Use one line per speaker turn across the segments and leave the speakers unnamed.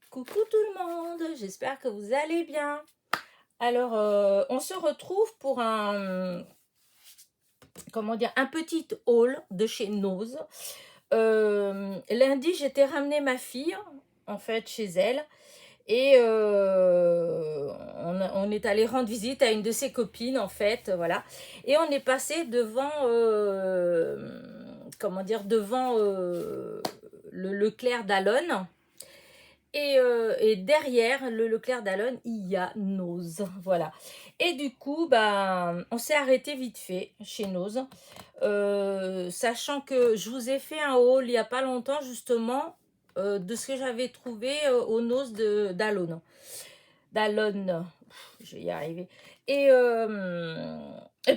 Coucou tout le monde, j'espère que vous allez bien. Alors, on se retrouve pour un petit haul de chez Nose. Lundi, j'étais ramener ma fille, en fait, chez elle. Et on est allé rendre visite à une de ses copines, en fait, voilà. Et on est passé devant, devant le Leclerc d'Alonne. Et derrière le Leclerc d'Alonne, il y a Nose. Voilà. Et du coup, on s'est arrêté vite fait chez Nose. Sachant que je vous ai fait un haul il n'y a pas longtemps, justement, de ce que j'avais trouvé au Nose d'Alonne. D'Alonne. Je vais y arriver. Et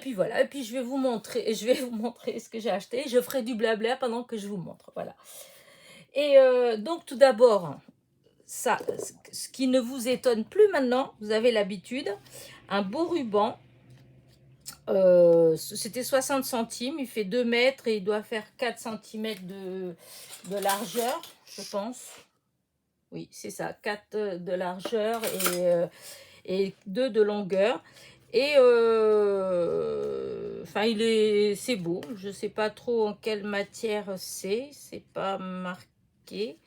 puis voilà. Et puis je vais vous montrer ce que j'ai acheté. Je ferai du blabla pendant que je vous montre. Voilà. Et donc, tout d'abord, ça, ce qui ne vous étonne plus maintenant, vous avez l'habitude, un beau ruban, c'était 60 centimes, il fait 2 mètres et il doit faire 4 cm de largeur, je pense. Oui, c'est ça, 4 de largeur et 2 de longueur. Et c'est beau, je sais pas trop en quelle matière c'est pas marqué.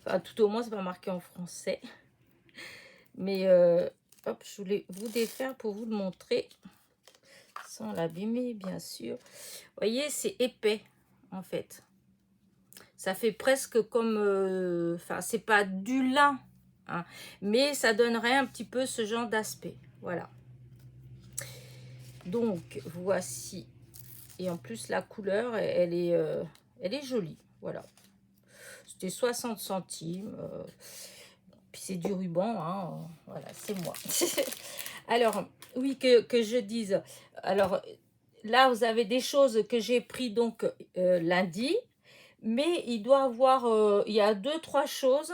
Enfin, tout au moins, c'est pas marqué en français. Mais hop, je voulais vous défaire pour vous le montrer. Sans l'abîmer, bien sûr. Vous voyez, c'est épais, en fait. Ça fait presque comme... c'est pas du lin, hein, mais ça donnerait un petit peu ce genre d'aspect. Voilà. Donc, voici. Et en plus, la couleur, elle est jolie. Voilà. C'était 60 centimes. Puis c'est du ruban, hein, voilà, c'est moi. Alors, oui, que je dise. Alors, là, vous avez des choses que j'ai pris donc lundi. Mais il doit avoir, il y a 2-3 choses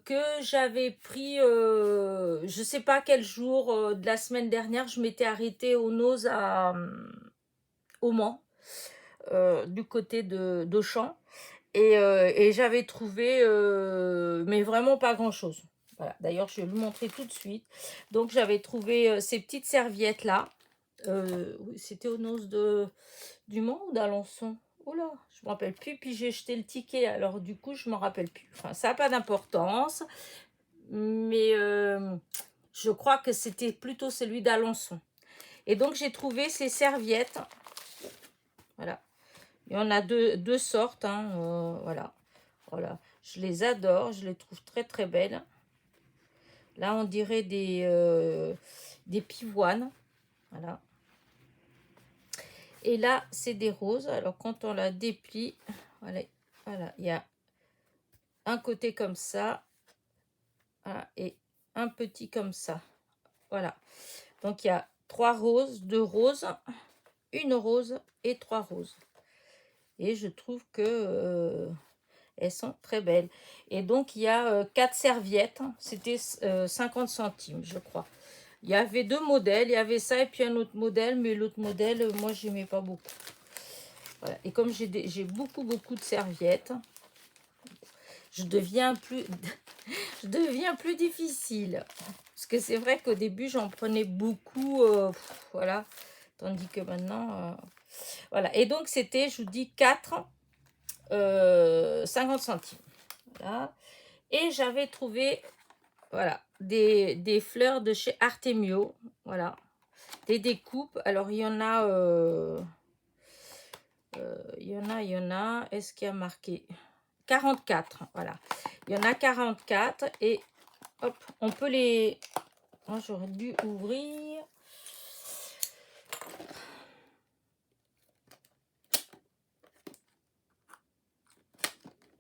que j'avais pris, je ne sais pas quel jour de la semaine dernière, je m'étais arrêtée au Nose au Mans, du côté d'Auchan. Et j'avais trouvé, mais vraiment pas grand-chose. Voilà. D'ailleurs, je vais vous montrer tout de suite. Donc, j'avais trouvé ces petites serviettes-là. Oui, c'était au Nose du Mans ou d'Alençon. Oh là, je me rappelle plus. Puis j'ai jeté le ticket. Alors, du coup, je me rappelle plus. Enfin, ça n'a pas d'importance. Mais je crois que c'était plutôt celui d'Alençon. Et donc, j'ai trouvé ces serviettes. Voilà. Il y en a deux sortes. Hein, voilà. Voilà. Je les adore. Je les trouve très, très belles. Là, on dirait des pivoines. Voilà. Et là, c'est des roses. Alors, quand on la déplie, voilà, il y a un côté comme ça. Voilà, et un petit comme ça. Voilà. Donc, il y a 3 roses, 2 roses, une rose et 3 roses. Et je trouve que elles sont très belles. Et donc, il y a 4 serviettes. C'était 50 centimes, je crois. Il y avait 2 modèles. Il y avait ça et puis un autre modèle. Mais l'autre modèle, moi, je n'aimais pas beaucoup. Voilà. Et comme j'ai beaucoup de serviettes, je deviens plus difficile. Parce que c'est vrai qu'au début, j'en prenais beaucoup. Voilà. Tandis que maintenant... voilà. Et donc, c'était, je vous dis, 4, 50 centimes. Voilà. Et j'avais trouvé, voilà, des fleurs de chez Artemio. Voilà. Des découpes. Alors, il y en a... il y en a. Est-ce qu'il y a marqué 44, voilà. Il y en a 44 et hop, on peut les... Oh, j'aurais dû ouvrir.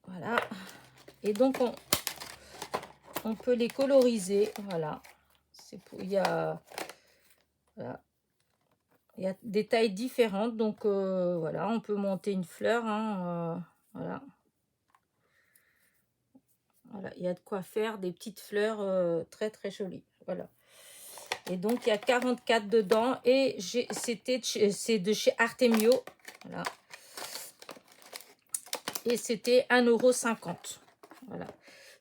Voilà. Et donc, on peut les coloriser. Voilà. Il y a... Voilà. Il y a des tailles différentes. Donc, voilà, on peut monter une fleur. Hein, voilà. Voilà, il y a de quoi faire des petites fleurs très, très jolies. Voilà. Et donc, il y a 44 dedans. Et c'est de chez Artemio. Voilà. Et c'était 1,50 €. Voilà.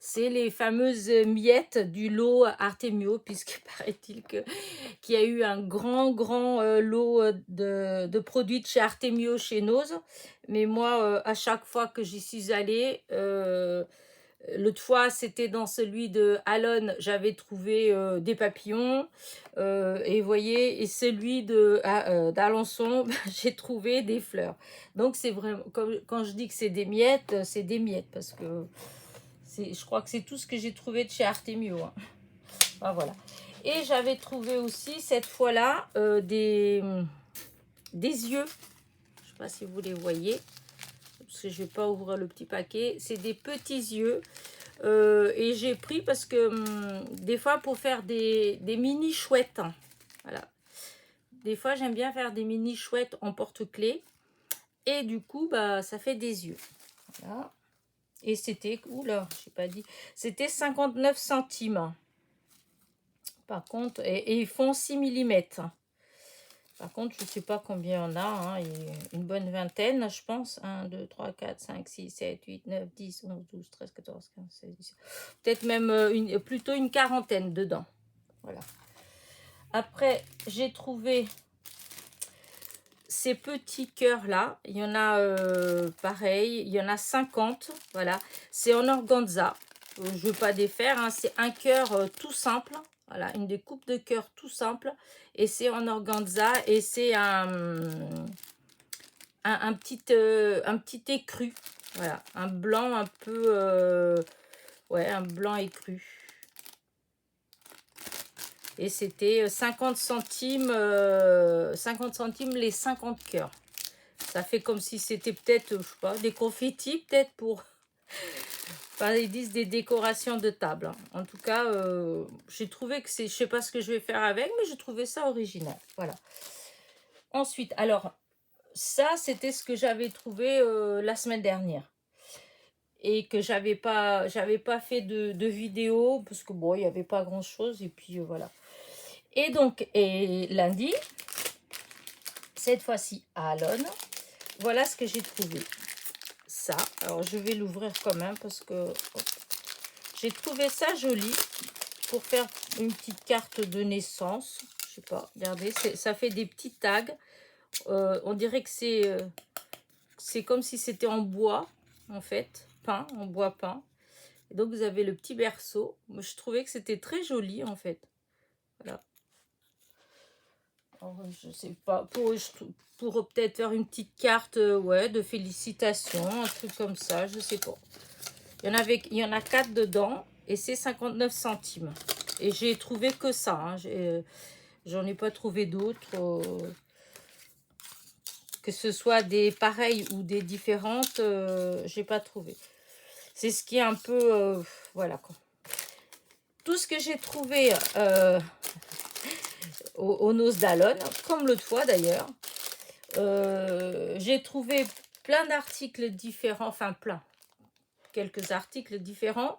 c'est les fameuses miettes du lot Artemio, puisque paraît-il qu'il y a eu un grand lot de produits de chez Artemio chez Nose. Mais moi, à chaque fois que j'y suis allée, l'autre fois, c'était dans celui de Alon, j'avais trouvé des papillons. Et vous voyez, et celui d'Alençon, j'ai trouvé des fleurs. Donc, c'est vraiment, quand je dis que c'est des miettes, parce que je crois que c'est tout ce que j'ai trouvé de chez Artemio. Hein. Enfin, voilà. Et j'avais trouvé aussi, cette fois-là, des yeux. Je ne sais pas si vous les voyez, parce que je ne vais pas ouvrir le petit paquet. C'est des petits yeux. Et j'ai pris parce que des fois, pour faire des mini chouettes, hein, voilà. Des fois, j'aime bien faire des mini chouettes en porte-clés. Et du coup, bah, ça fait des yeux. Voilà. Et c'était, oula, je n'ai pas dit, c'était 59 centimes. Par contre, et ils font 6 mm. Par contre, je ne sais pas combien on a. Hein, une bonne vingtaine, je pense. 1, 2, 3, 4, 5, 6, 7, 8, 9, 10, 11, 12, 13, 14, 15, 16, 17. Peut-être même plutôt une quarantaine dedans. Voilà. Après, j'ai trouvé ces petits cœurs-là. Il y en a pareil. Il y en a 50. Voilà. C'est en organza. Je ne veux pas défaire. Hein, c'est un cœur tout simple. Voilà, une découpe de cœur tout simple. Et c'est en organza. Et c'est un petit écru. Voilà, un blanc un peu... ouais, un blanc écru. Et c'était 50 centimes, 50 centimes les 50 cœurs. Ça fait comme si c'était peut-être, je sais pas, des confettis peut-être pour... Enfin, ils disent des décorations de table. Hein. En tout cas, j'ai trouvé que c'est... Je sais pas ce que je vais faire avec, mais j'ai trouvé ça original. Voilà. Ensuite, alors, ça, c'était ce que j'avais trouvé la semaine dernière. Et que j'avais pas fait de vidéo, parce que bon, il n'y avait pas grand-chose. Et puis, voilà. Et donc, et lundi, cette fois-ci à Alon, voilà ce que j'ai trouvé. Ça, alors je vais l'ouvrir quand même parce que j'ai trouvé ça joli pour faire une petite carte de naissance. Je sais pas, regardez, ça fait des petits tags. On dirait que c'est comme si c'était en bois, en fait, peint, en bois peint. Et donc vous avez le petit berceau. Moi, je trouvais que c'était très joli, en fait. Voilà. Alors, je sais pas, pour peut-être faire une petite carte ouais, de félicitations, un truc comme ça, je sais pas. Il y en a 4 dedans et c'est 59 centimes. Et j'ai trouvé que ça. Hein. J'en ai pas trouvé d'autres. Que ce soit des pareilles ou des différentes, j'ai pas trouvé. C'est ce qui est un peu... voilà quoi. Tout ce que j'ai trouvé au Nose d'Alon, comme l'autre fois d'ailleurs, j'ai trouvé plein d'articles différents, enfin plein, quelques articles différents,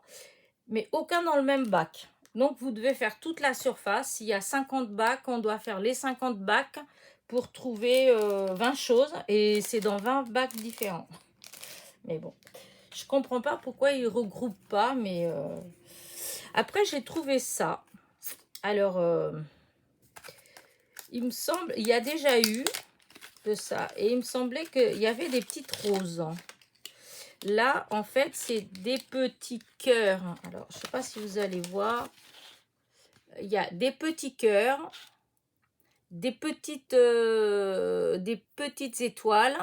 mais aucun dans le même bac. Donc, vous devez faire toute la surface. S'il y a 50 bacs, on doit faire les 50 bacs pour trouver 20 choses. Et c'est dans 20 bacs différents. Mais bon, je comprends pas pourquoi ils regroupent pas. Mais après, j'ai trouvé ça. Alors, il me semble, il y a déjà eu de ça. Et il me semblait qu'il y avait des petites roses. Là, en fait, c'est des petits cœurs. Alors, je ne sais pas si vous allez voir. Il y a des petits cœurs, des petites étoiles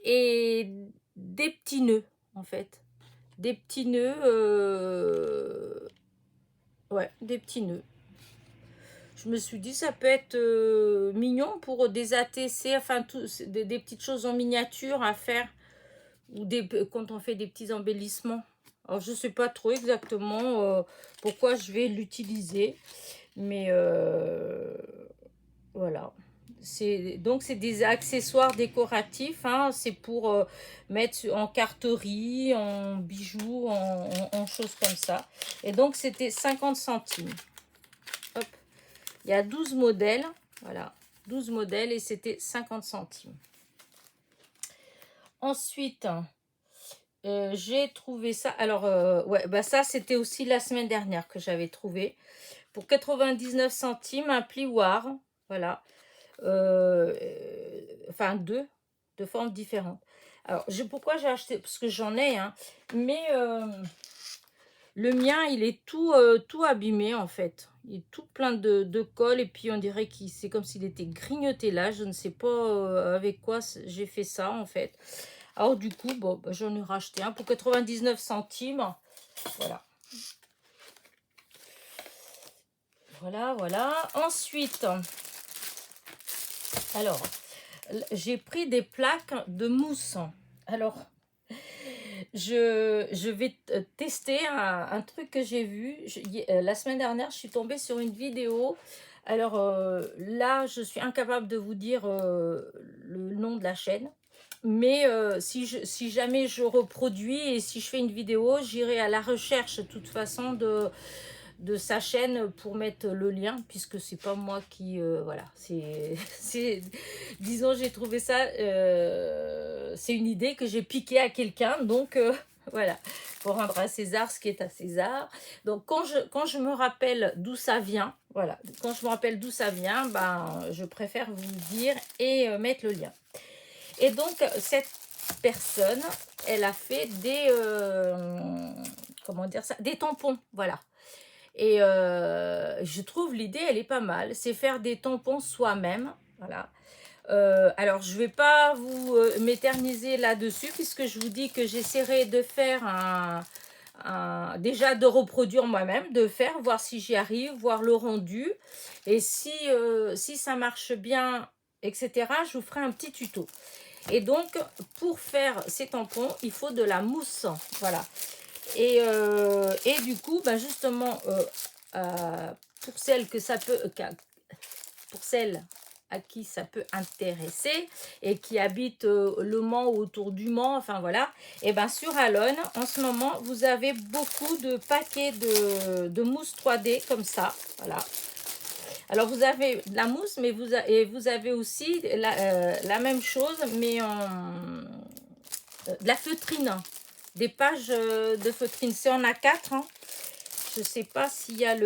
et des petits nœuds, en fait. Des petits nœuds. Ouais, des petits nœuds. Je me suis dit, ça peut être mignon pour des ATC, enfin, des petites choses en miniature à faire. Ou quand on fait des petits embellissements. Alors, je ne sais pas trop exactement pourquoi je vais l'utiliser. Mais voilà. Donc, c'est des accessoires décoratifs. Hein, c'est pour mettre en carterie, en bijoux, en choses comme ça. Et donc, c'était 50 centimes. Hop. Il y a 12 modèles. Voilà. 12 modèles et c'était 50 centimes. Ensuite... j'ai trouvé ça. Alors, ouais, bah ça, c'était aussi la semaine dernière que j'avais trouvé. Pour 99 centimes, un plioir. Voilà. Enfin, deux, de formes différentes. Alors, pourquoi j'ai acheté? Parce que j'en ai, hein. Mais le mien, il est tout abîmé, en fait. Il est tout plein de colle. Et puis, on dirait que c'est comme s'il était grignoté là. Je ne sais pas avec quoi j'ai fait ça, en fait. Alors, du coup, bon, bah, j'en ai racheté un pour 99 centimes. Voilà. Voilà, voilà. Ensuite, alors, j'ai pris des plaques de mousse. Alors, je vais tester un truc que j'ai vu. La semaine dernière, je suis tombée sur une vidéo. Alors là, je suis incapable de vous dire le nom de la chaîne. Mais si jamais je reproduis et si je fais une vidéo, j'irai à la recherche de toute façon de sa chaîne pour mettre le lien, puisque c'est pas moi qui voilà, c'est disons, j'ai trouvé ça c'est une idée que j'ai piquée à quelqu'un, donc voilà, pour rendre à César ce qui est à César. Donc quand je me rappelle d'où ça vient, voilà, quand je me rappelle d'où ça vient, ben je préfère vous dire et mettre le lien. Et donc cette personne, elle a fait des comment dire ça, des tampons, voilà. Et je trouve l'idée, elle est pas mal. C'est faire des tampons soi-même. Voilà. Alors, je ne vais pas vous m'éterniser là-dessus, puisque je vous dis que j'essaierai de faire déjà de reproduire moi-même, de faire, voir si j'y arrive, voir le rendu. Et si ça marche bien, etc., je vous ferai un petit tuto. Et donc, pour faire ces tampons, il faut de la mousse. Voilà. Et du coup, ben justement, pour celles que ça peut, pour celles à qui ça peut intéresser et qui habitent le Mans ou autour du Mans, enfin voilà, et ben sur Alone, en ce moment, vous avez beaucoup de paquets de mousse 3D comme ça, voilà. Alors vous avez de la mousse, mais vous avez aussi la même chose, mais de la feutrine, des pages de feutrine. C'est en A4, hein. Je sais pas s'il y a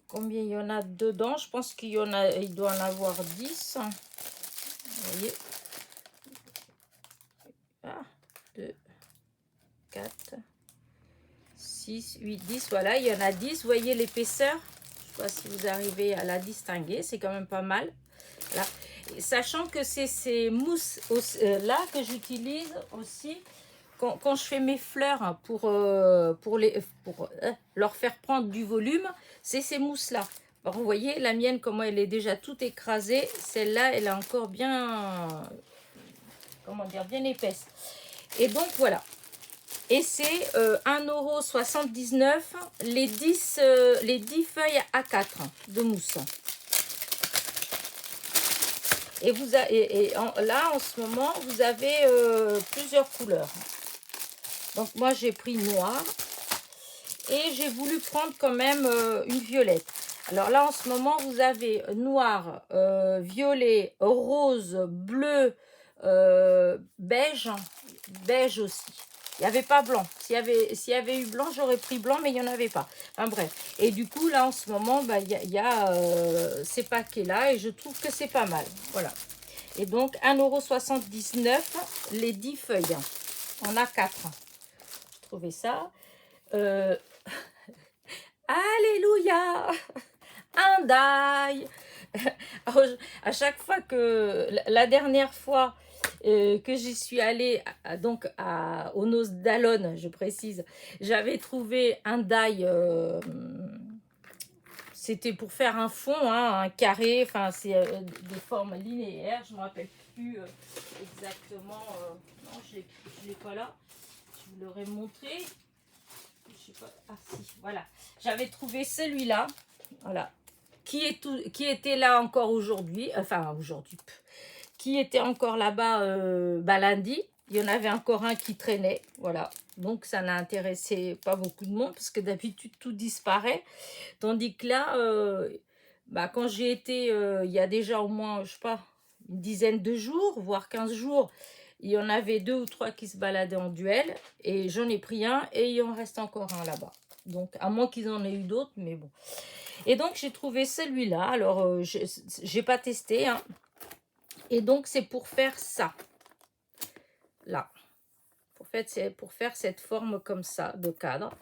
combien il y en a dedans. Je pense qu'il doit en avoir 10. Vous voyez. 2, 4, 6, 8, 10. Voilà, il y en a 10. Vous voyez l'épaisseur? Je ne sais pas si vous arrivez à la distinguer. C'est quand même pas mal. Voilà. Et sachant que c'est ces mousses là que j'utilise aussi quand je fais mes fleurs pour leur faire prendre du volume, c'est ces mousses-là. Alors, vous voyez, la mienne, comment elle est déjà toute écrasée. Celle-là, elle est encore bien, comment dire, bien épaisse. Et donc, voilà. Et c'est 1,79 € les 10 feuilles A4 de mousse. Et, là, en ce moment, vous avez plusieurs couleurs. Donc, moi, j'ai pris noir. Et j'ai voulu prendre quand même une violette. Alors là, en ce moment, vous avez noir, violet, rose, bleu, beige, beige aussi. Il n'y avait pas blanc. S'il y avait eu blanc, j'aurais pris blanc, mais il n'y en avait pas. Enfin bref. Et du coup, là, en ce moment, bah, y a ces paquets-là et je trouve que c'est pas mal. Voilà. Et donc, 1,79 € les 10 feuilles. On a 4. Je trouvais ça. Alléluia, un die. Alors, à chaque fois que la dernière fois que j'y suis allée, donc aux noces d'Alone, je précise, j'avais trouvé un die. C'était pour faire un fond, hein, un carré, enfin c'est des formes linéaires. Je ne me rappelle plus exactement. Non, je l'ai pas là. Je vous l'aurais montré. Je sais pas. Ah si, voilà. J'avais trouvé celui-là, voilà, qui était là encore aujourd'hui, enfin aujourd'hui, qui était encore là-bas lundi. Il y en avait encore un qui traînait, voilà. Donc ça n'a intéressé pas beaucoup de monde parce que d'habitude tout disparaît. Tandis que là, quand j'ai été, il y a déjà au moins, je sais pas, une dizaine de jours, voire 15 jours. Il y en avait 2 ou 3 qui se baladaient en duel. Et j'en ai pris un et il en reste encore un là-bas. Donc, à moins qu'ils en aient eu d'autres, mais bon. Et donc, j'ai trouvé celui-là. Alors, j'ai pas testé, hein. Et donc, c'est pour faire ça. Là. Pour faire cette forme comme ça, de cadre.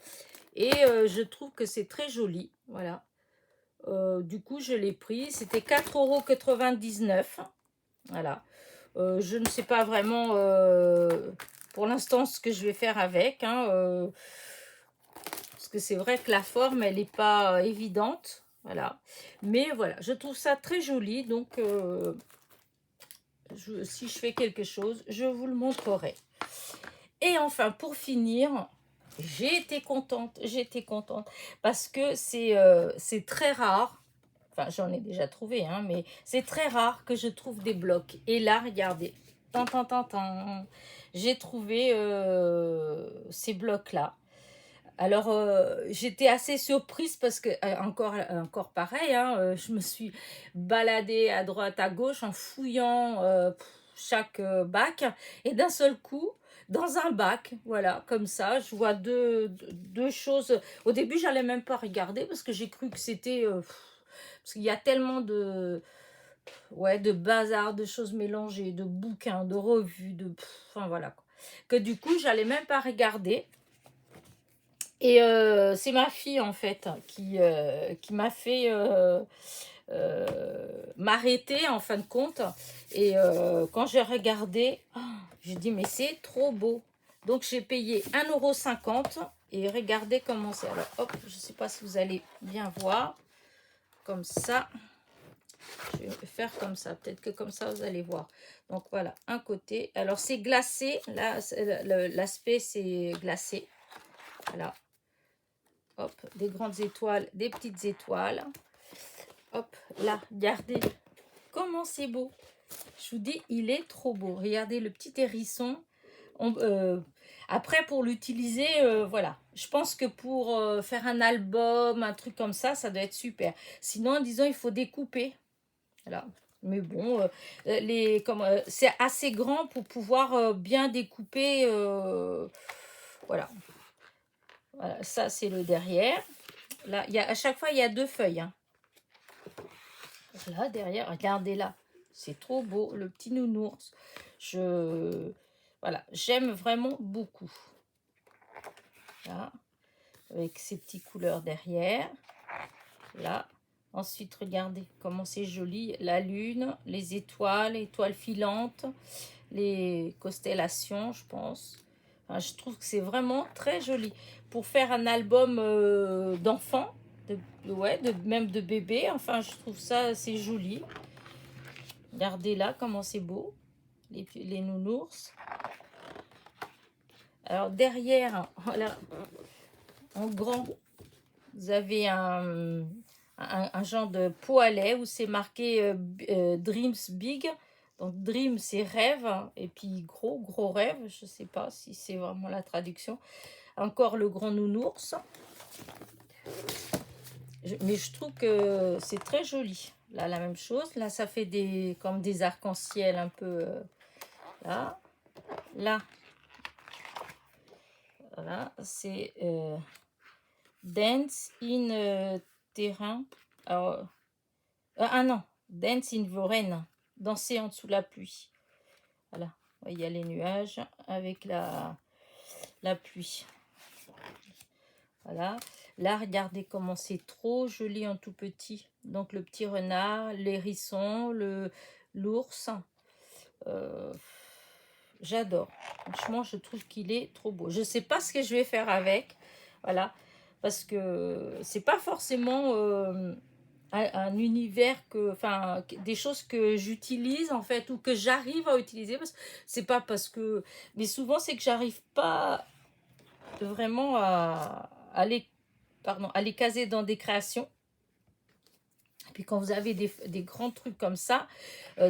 Et je trouve que c'est très joli. Voilà. Du coup, je l'ai pris. C'était 4,99 €. Voilà. Je ne sais pas vraiment pour l'instant ce que je vais faire avec. Hein, parce que c'est vrai que la forme, elle n'est pas évidente. Voilà. Mais voilà, je trouve ça très joli. Donc, si je fais quelque chose, je vous le montrerai. Et enfin, pour finir, j'ai été contente. Parce que c'est très rare. Enfin, j'en ai déjà trouvé, hein, mais c'est très rare que je trouve des blocs. Et là, regardez, tan, tan, tan, tan, j'ai trouvé ces blocs-là. Alors, j'étais assez surprise parce que, encore pareil, hein, je me suis baladée à droite, à gauche en fouillant chaque bac. Et d'un seul coup, dans un bac, voilà, comme ça, je vois deux choses. Au début, j'allais même pas regarder parce que j'ai cru que c'était... parce qu'il y a tellement de bazar, de choses mélangées, de bouquins, de revues, enfin voilà, quoi. Que du coup, j'allais même pas regarder. Et c'est ma fille, en fait, qui m'a fait m'arrêter, en fin de compte. Et quand j'ai regardé, oh, j'ai dit, mais c'est trop beau. Donc, j'ai payé 1,50 €. Et regardez comment c'est. Alors, hop, je ne sais pas si vous allez bien voir. Comme ça. Je vais faire comme ça. Peut-être que comme ça, vous allez voir. Donc, voilà, un côté. Alors, c'est glacé. Là, l'aspect, c'est glacé. Voilà. Hop, des grandes étoiles, des petites étoiles. Hop, là, regardez comment c'est beau. Je vous dis, il est trop beau. Regardez le petit hérisson. Après, pour l'utiliser, voilà. Je pense que pour faire un album, un truc comme ça doit être super. Sinon, disons, il faut découper. Voilà. Mais bon, c'est assez grand pour pouvoir bien découper. Voilà. Voilà, ça, c'est le derrière. Là, à chaque fois, il y a 2 feuilles. Hein. Là, derrière, regardez là. C'est trop beau, le petit nounours. Voilà, j'aime vraiment beaucoup. Là, avec ces petites couleurs derrière. Là. Ensuite, regardez comment c'est joli. La lune, les étoiles filantes, les constellations, je pense. Enfin, je trouve que c'est vraiment très joli. Pour faire un album d'enfants, même de bébé, enfin, je trouve ça assez joli. Regardez là comment c'est beau, les nounours. Alors derrière, voilà, en grand, vous avez un genre de pot à lait où c'est marqué Dreams Big. Donc Dream, c'est rêve, et puis gros rêve. Je ne sais pas si c'est vraiment la traduction. Encore le grand nounours. Mais je trouve que c'est très joli. Là, la même chose. Là, ça fait comme des arcs-en-ciel un peu. Là. Là. Voilà. C'est Dance in terrain. Alors, non. Dance in Voren. Danser en dessous la pluie. Voilà. Il y a les nuages avec la pluie. Voilà. Là, regardez comment c'est trop joli en tout petit. Donc, le petit renard, l'hérisson, l'ours. J'adore. Franchement, je trouve qu'il est trop beau. Je ne sais pas ce que je vais faire avec. Voilà. Parce que c'est pas forcément un univers des choses que j'utilise en fait, ou que j'arrive à utiliser. C'est pas parce que... Mais souvent, c'est que j'arrive pas vraiment à les caser dans des créations. Et puis quand vous avez des grands trucs comme ça,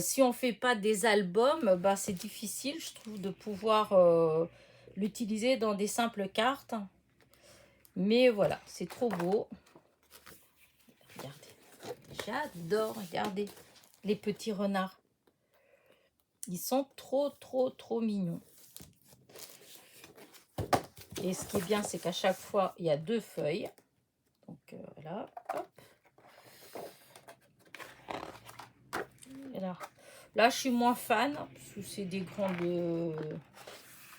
si on ne fait pas des albums, c'est difficile, je trouve, de pouvoir l'utiliser dans des simples cartes. Mais voilà, c'est trop beau. Regardez, j'adore, regardez les petits renards. Ils sont trop, trop, trop mignons. Et ce qui est bien, c'est qu'à chaque fois, il y a 2 feuilles. Donc, voilà. Hop. Et là, je suis moins fan, parce que c'est des grandes...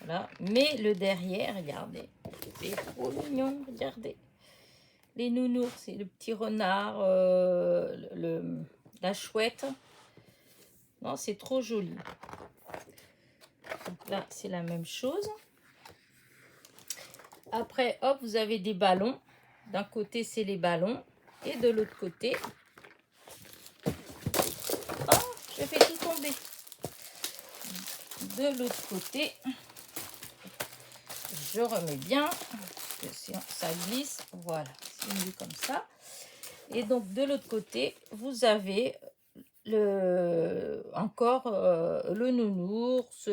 voilà. Mais le derrière, regardez. C'est trop mignon, regardez. Les nounours, c'est le petit renard, la chouette. Non, c'est trop joli. Donc là, c'est la même chose. Après, hop, vous avez des ballons. D'un côté, c'est les ballons. Et de l'autre côté... Oh, je fais tout tomber. De l'autre côté, je remets bien. Parce que ça glisse. Voilà, c'est mieux comme ça. Et donc, de l'autre côté, vous avez... encore le nounours,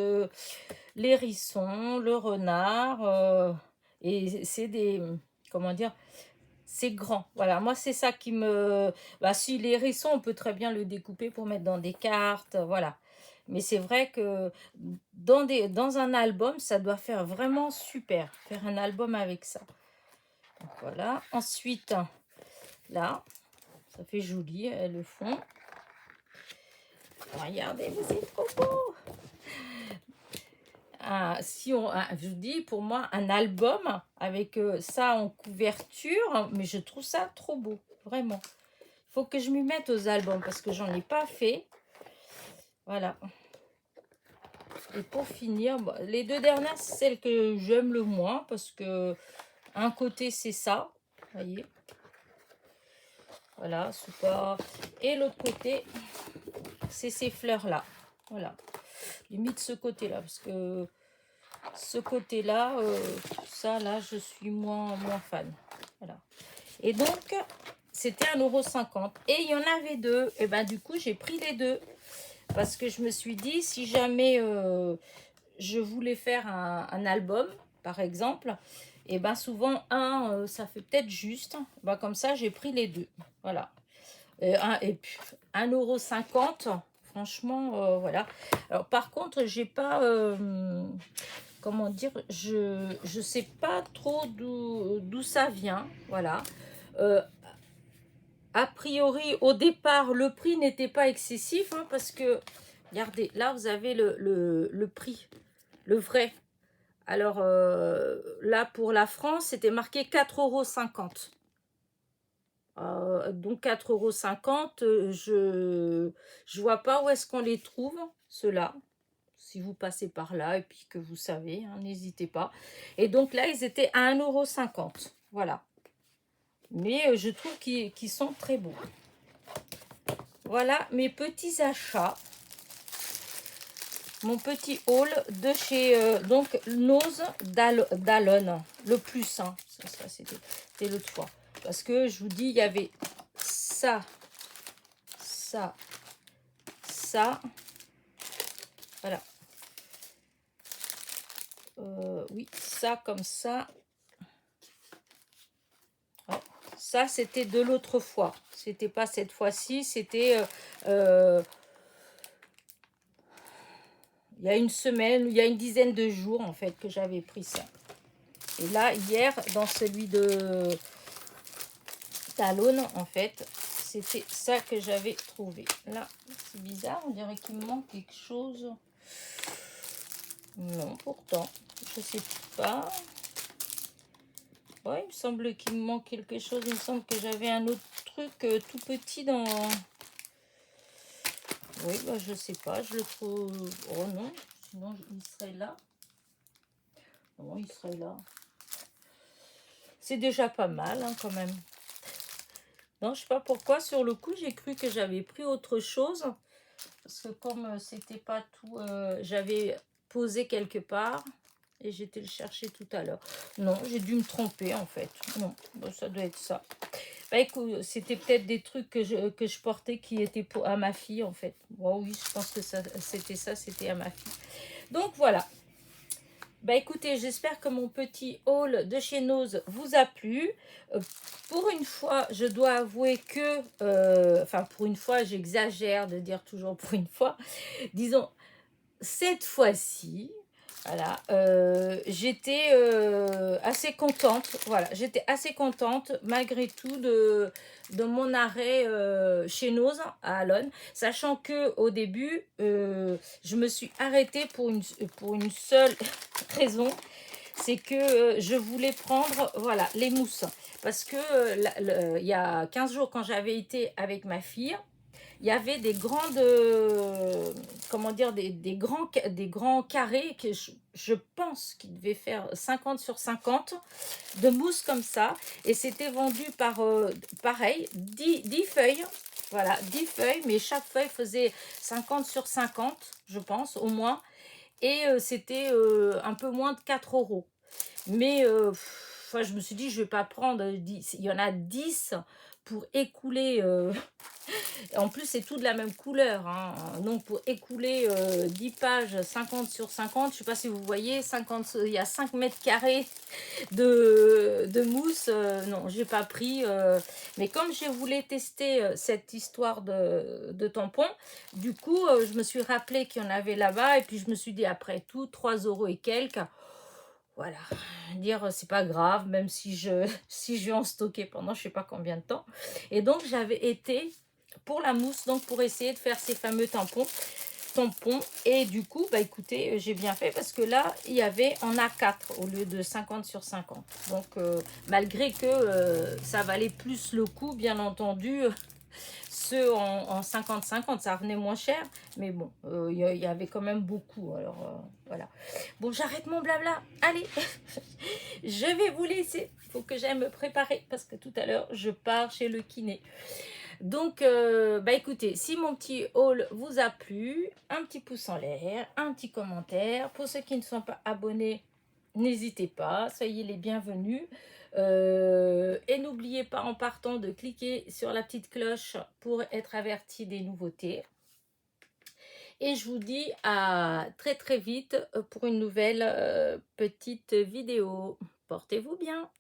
l'hérisson, le renard, et c'est des, comment dire, c'est grand. Voilà, moi c'est ça qui me... Bah, si l'hérisson, on peut très bien le découper pour mettre dans des cartes, voilà. Mais c'est vrai que dans un album, ça doit faire vraiment super, faire un album avec ça. Donc, voilà, ensuite, là, ça fait joli, le fond. Regardez, mais c'est trop beau. Je vous dis, pour moi, un album avec ça en couverture, mais je trouve ça trop beau, vraiment. Il faut que je m'y mette aux albums parce que j'en ai pas fait. Voilà. Et pour finir, les 2 dernières, c'est celles que j'aime le moins parce que un côté, c'est ça, voyez. Voilà, c'est pas... Et l'autre côté, c'est ces fleurs-là. Voilà. Limite ce côté-là parce que ce côté-là, ça, là, je suis moins fan. Voilà. Et donc, c'était 1,50 €. Et il y en avait 2. Et ben du coup, j'ai pris les 2. Parce que je me suis dit, si jamais je voulais faire un album, par exemple, et ben souvent, ça fait peut-être juste. Ben, comme ça, j'ai pris les 2. Voilà. Et puis, 1,50 €. Franchement, voilà. Alors, par contre, j'ai pas... comment dire, je sais pas trop d'où ça vient, voilà. A priori, au départ, le prix n'était pas excessif, hein, parce que, regardez, là, vous avez le prix, le vrai. Alors, là, pour la France, c'était marqué 4,50 €. Donc, 4,50 €, je vois pas où est-ce qu'on les trouve, ceux-là. Si vous passez par là et puis que vous savez, hein, n'hésitez pas. Et donc là, ils étaient à 1,50 €. Voilà. Mais je trouve qu'ils sont très beaux. Voilà mes petits achats. Mon petit haul de chez donc Nose d'Alon. Le plus, hein. Ça c'était l'autre fois. Parce que je vous dis, il y avait ça, ça, ça. Voilà. Oui, ça comme ça. Oh, ça, c'était de l'autre fois. C'était pas cette fois-ci, c'était il y a une semaine, il y a une dizaine de jours, en fait, que j'avais pris ça. Et là, hier, dans celui de Talon, en fait, c'était ça que j'avais trouvé. Là, c'est bizarre, on dirait qu'il me manque quelque chose. Non, pourtant, je sais pas. Ouais, il me semble qu'il me manque quelque chose. Il me semble que j'avais un autre truc tout petit dans... Oui, bah, je sais pas, je le trouve... Oh non, sinon il serait là. Non, il serait là. C'est déjà pas mal, hein, quand même. Non, je sais pas pourquoi, sur le coup, j'ai cru que j'avais pris autre chose. Parce que comme c'était pas tout... j'avais posé quelque part et j'étais le chercher tout à l'heure. Non, j'ai dû me tromper, en fait. Non, bon, ça doit être ça. Bah écoute, c'était peut-être des trucs que je portais qui étaient à ma fille, en fait. Bon, oui, je pense que c'était à ma fille. Donc, voilà. Bah écoutez, j'espère que mon petit haul de chez Nose vous a plu. Pour une fois, je dois avouer que... enfin, pour une fois, j'exagère de dire toujours pour une fois. Disons, cette fois-ci, voilà, j'étais assez contente. Voilà, j'étais assez contente malgré tout de mon arrêt chez Noz à Alonne, sachant que au début, je me suis arrêtée pour une seule raison, c'est que je voulais prendre, voilà, les mousses. Parce que il y a 15 jours, quand j'avais été avec ma fille, il y avait des grandes, comment dire, des grands carrés que je pense qu'ils devaient faire 50 sur 50 de mousse comme ça. Et c'était vendu par, pareil, 10 feuilles. Voilà, 10 feuilles, mais chaque feuille faisait 50 sur 50, je pense, au moins. Et c'était un peu moins de 4 euros. Mais enfin, je me suis dit, je ne vais pas prendre 10. Il y en a 10 pour écouler. En plus, c'est tout de la même couleur, hein. Donc, pour écouler 10 pages 50 sur 50, je ne sais pas si vous voyez, 50, il y a 5 mètres carrés de mousse. Non, j'ai pas pris. Mais comme je voulais tester cette histoire de tampon, du coup, je me suis rappelé qu'il y en avait là-bas. Et puis, je me suis dit, après tout, 3 euros et quelques. Voilà, dire c'est pas grave, même si si je vais en stocker pendant je sais pas combien de temps. Et donc j'avais été pour la mousse, donc pour essayer de faire ces fameux tampons. Et du coup, bah écoutez, j'ai bien fait parce que là, il y avait en A4 au lieu de 50 sur 50. Donc malgré que ça valait plus le coup, bien entendu, ceux en 50-50, ça revenait moins cher. Mais bon, il y avait quand même beaucoup. Alors voilà. Bon, j'arrête mon blabla. Allez, je vais vous laisser. Il faut que j'aille me préparer parce que tout à l'heure, je pars chez le kiné. Donc, bah écoutez, si mon petit haul vous a plu, un petit pouce en l'air, un petit commentaire. Pour ceux qui ne sont pas abonnés, n'hésitez pas, soyez les bienvenus. Et n'oubliez pas en partant de cliquer sur la petite cloche pour être averti des nouveautés. Et je vous dis à très très vite pour une nouvelle petite vidéo. Portez-vous bien.